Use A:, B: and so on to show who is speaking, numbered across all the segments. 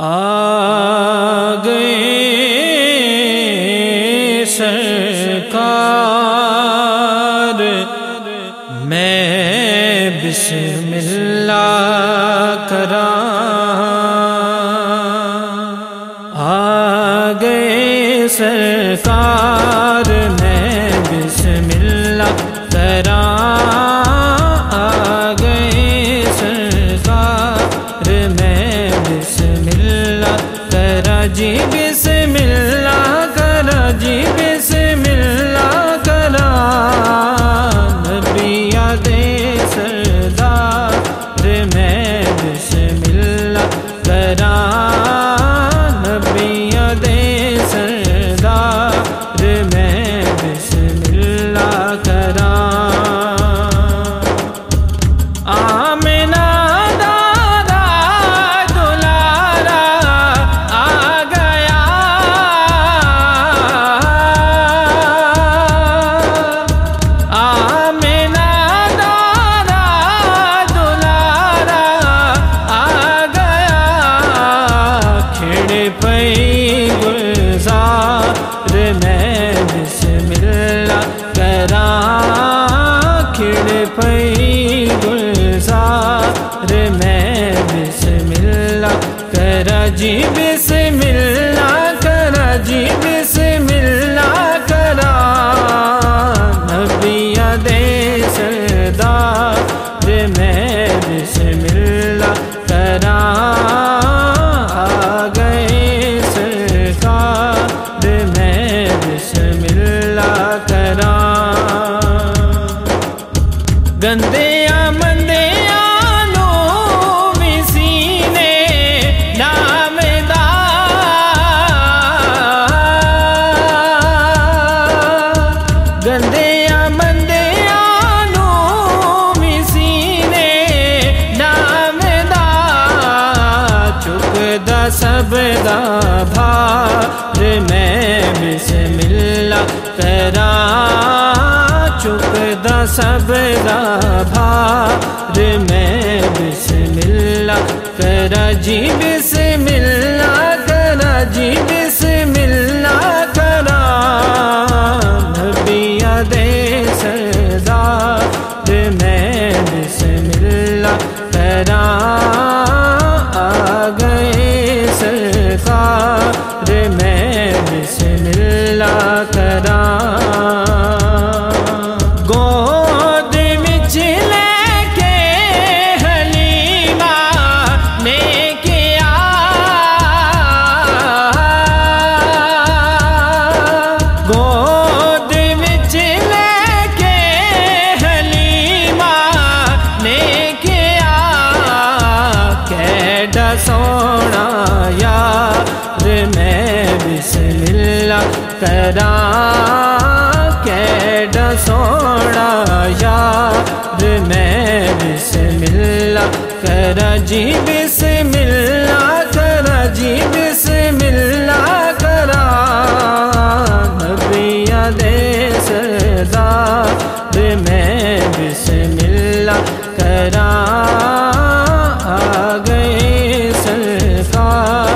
A: آ گئے سرکار، میں بسم اللہ کراں۔ آ گئے سرکار، میں بسم اللہ کراں۔ آ گئے سرکار، میں بسم اللہ کراں جی، بسم اللہ کراں جی، بسم اللہ کراں۔ نبی دے سردار، میں بسم اللہ کراں۔ نبی دے سردار، میں بسم اللہ کراں۔ آمنہ دادا دلارا آ گیا، آمنہ دادا دلارا آ گیا۔ کھڑ پئی گلزار، میں بسم اللہ کراں۔ کھڑ پئی گلزار، میں بسم اللہ کراں جی، بسم اللہ کراں جی، بسم اللہ کراں۔ نبی دے سردار، میں بسم اللہ کراں۔ آ گئے سرکار، میں بسم اللہ کراں۔ گندیاں مندیاں نو وی سینے نامدار، گندیاں مندیاں نو وی سینے نامدار۔ چکدا سب دا بھار، میں بسم اللہ کراں۔ چکدا سب دا بھار، میں بسم اللہ کراں جی، بسم اللہ کراں جی، بسم اللہ کراں۔ نبی دے سردار، میں بسم اللہ کراں۔ آ گئے سرکار، میں بسم اللہ کراں۔ گود وچ لے کے حلیمہ نے کیا، گود وچ لے کے حلیمہ نے کیا۔ کیڈا سونا یار، میں بسم اللہ کراں۔ کیڈا سونا یار، میں بسم اللہ کراں جی، بسم اللہ کراں جی، بسم اللہ کراں۔ نبی دے سردار، میں بسم اللہ کراں۔ آ گئے سرکار،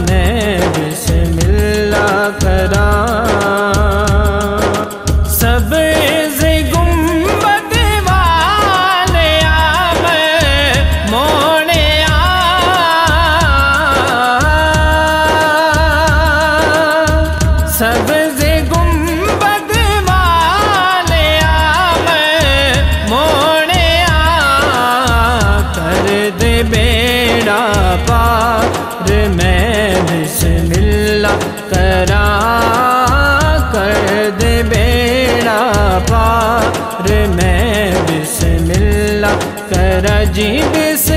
A: میں بسم اللہ کراں۔ سبز گنبد والیا میں موڑیا، سبز گنبد والیا میں موڑیا۔ کر دے بیڑا پار، میں بسم اللہ کراں۔ کر دے بیڑا پار، میں بسم اللہ کراں جی، بسم